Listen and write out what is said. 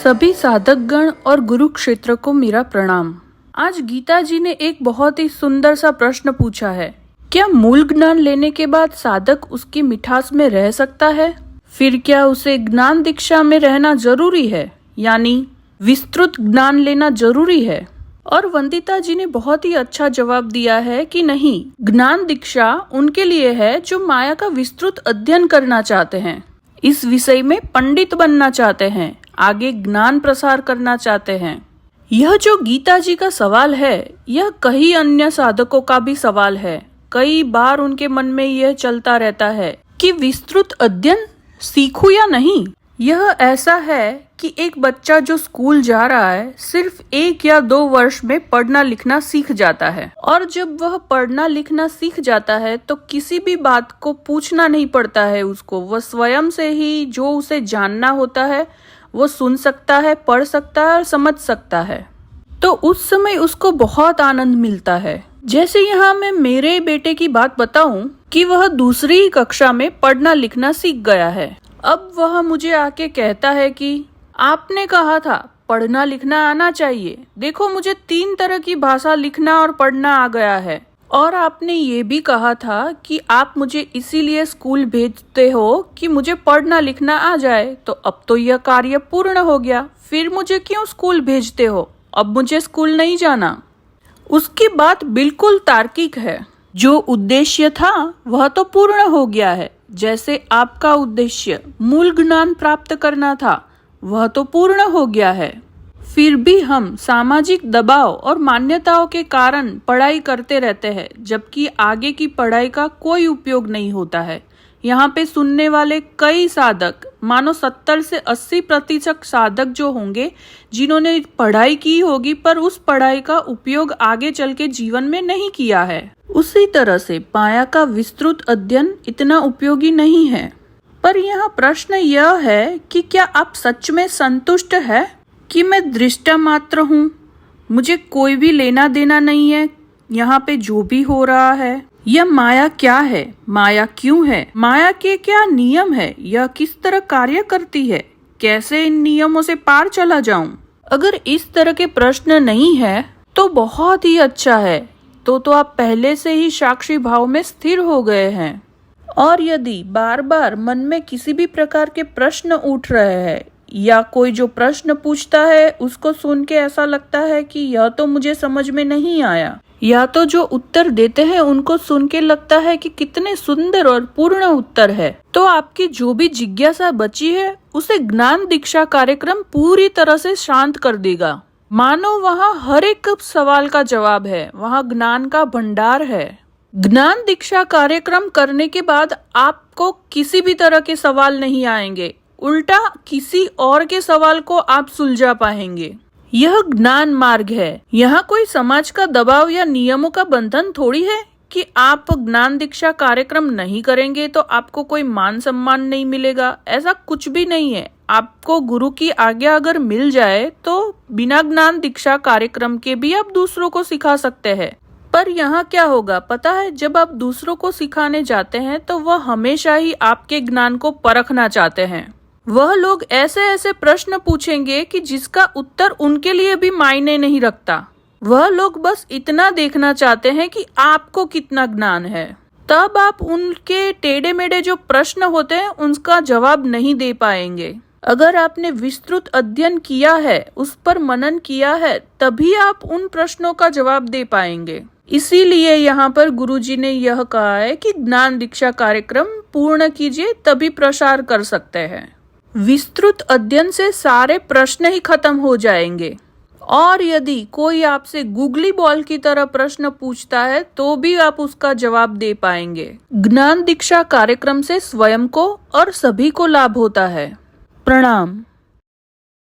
सभी साधकगण और गुरु क्षेत्र को मेरा प्रणाम। आज गीता जी ने एक बहुत ही सुंदर सा प्रश्न पूछा है। क्या मूल ज्ञान लेने के बाद साधक उसकी मिठास में रह सकता है? फिर क्या उसे ज्ञान दीक्षा में रहना जरूरी है, यानी विस्तृत ज्ञान लेना जरूरी है? और वंदिता जी ने बहुत ही अच्छा जवाब दिया है कि नहीं, ज्ञान दीक्षा उनके लिए है जो माया का विस्तृत अध्ययन करना चाहते हैं, इस विषय में पंडित बनना चाहते हैं, आगे ज्ञान प्रसार करना चाहते हैं। यह जो गीता जी का सवाल है, यह कई अन्य साधकों का भी सवाल है। कई बार उनके मन में यह चलता रहता है कि विस्तृत अध्ययन सीखूं या नहीं। यह ऐसा है कि एक बच्चा जो स्कूल जा रहा है, सिर्फ 1 या 2 वर्ष में पढ़ना लिखना सीख जाता है, और जब वह पढ़ना लिखना सीख जाता है तो किसी भी बात को पूछना नहीं पड़ता है उसको। वह स्वयं से ही जो उसे जानना होता है वो सुन सकता है, पढ़ सकता है और समझ सकता है। तो उस समय उसको बहुत आनंद मिलता है। जैसे यहाँ मैं मेरे बेटे की बात बताऊं कि वह दूसरी कक्षा में पढ़ना लिखना सीख गया है। अब वह मुझे आके कहता है कि आपने कहा था पढ़ना लिखना आना चाहिए, देखो मुझे 3 तरह की भाषा लिखना और पढ़ना आ गया है, और आपने ये भी कहा था कि आप मुझे इसीलिए स्कूल भेजते हो कि मुझे पढ़ना लिखना आ जाए। तो अब तो यह कार्य पूर्ण हो गया, फिर मुझे क्यों स्कूल भेजते हो? अब मुझे स्कूल नहीं जाना। उसकी बात बिल्कुल तार्किक है। जो उद्देश्य था वह तो पूर्ण हो गया है। जैसे आपका उद्देश्य मूल ज्ञान प्राप्त करना था, वह तो पूर्ण हो गया है। फिर भी हम सामाजिक दबाव और मान्यताओं के कारण पढ़ाई करते रहते हैं, जबकि आगे की पढ़ाई का कोई उपयोग नहीं होता है। यहाँ पे सुनने वाले कई साधक, मानो 70 से 80% साधक जो होंगे, जिन्होंने पढ़ाई की होगी पर उस पढ़ाई का उपयोग आगे चल के जीवन में नहीं किया है। उसी तरह से माया का विस्तृत अध्ययन इतना उपयोगी नहीं है। पर यहाँ प्रश्न यह है कि क्या आप सच में संतुष्ट है कि मैं दृष्टा मात्र हूँ, मुझे कोई भी लेना देना नहीं है यहाँ पे जो भी हो रहा है? यह माया क्या है, माया क्यों है, माया के क्या नियम है, यह किस तरह कार्य करती है, कैसे इन नियमों से पार चला जाऊं? अगर इस तरह के प्रश्न नहीं है तो बहुत ही अच्छा है। तो आप पहले से ही साक्षी भाव में स्थिर हो गए हैं। और यदि बार बार मन में किसी भी प्रकार के प्रश्न उठ रहे हैं, या कोई जो प्रश्न पूछता है उसको सुन के ऐसा लगता है कि यह तो मुझे समझ में नहीं आया, या तो जो उत्तर देते हैं उनको सुन के लगता है कि कितने सुंदर और पूर्ण उत्तर है, तो आपकी जो भी जिज्ञासा बची है उसे ज्ञान दीक्षा कार्यक्रम पूरी तरह से शांत कर देगा। मानो वहाँ हर एक सवाल का जवाब है, वहाँ ज्ञान का भंडार है। ज्ञान दीक्षा कार्यक्रम करने के बाद आपको किसी भी तरह के सवाल नहीं आएंगे, उल्टा किसी और के सवाल को आप सुलझा पाएंगे। यह ज्ञान मार्ग है। यहाँ कोई समाज का दबाव या नियमों का बंधन थोड़ी है कि आप ज्ञान दीक्षा कार्यक्रम नहीं करेंगे तो आपको कोई मान सम्मान नहीं मिलेगा। ऐसा कुछ भी नहीं है। आपको गुरु की आज्ञा अगर मिल जाए तो बिना ज्ञान दीक्षा कार्यक्रम के भी आप दूसरों को सिखा सकते हैं। पर यहाँ क्या होगा पता है, जब आप दूसरों को सिखाने जाते हैं तो वह हमेशा ही आपके ज्ञान को परखना चाहते हैं। वह लोग ऐसे ऐसे प्रश्न पूछेंगे कि जिसका उत्तर उनके लिए भी मायने नहीं रखता। वह लोग बस इतना देखना चाहते हैं कि आपको कितना ज्ञान है। तब आप उनके टेढ़े मेढ़े जो प्रश्न होते हैं उनका जवाब नहीं दे पाएंगे। अगर आपने विस्तृत अध्ययन किया है, उस पर मनन किया है, तभी आप उन प्रश्नों का जवाब दे पाएंगे। इसीलिए यहाँ पर गुरुजी ने यह कहा है कि ज्ञान दीक्षा कार्यक्रम पूर्ण कीजिए, तभी प्रसार कर सकते हैं। विस्तृत अध्ययन से सारे प्रश्न ही खत्म हो जाएंगे। और यदि कोई आपसे गूगली बॉल की तरह प्रश्न पूछता है तो भी आप उसका जवाब दे पाएंगे। ज्ञान दीक्षा कार्यक्रम से स्वयं को और सभी को लाभ होता है। प्रणाम।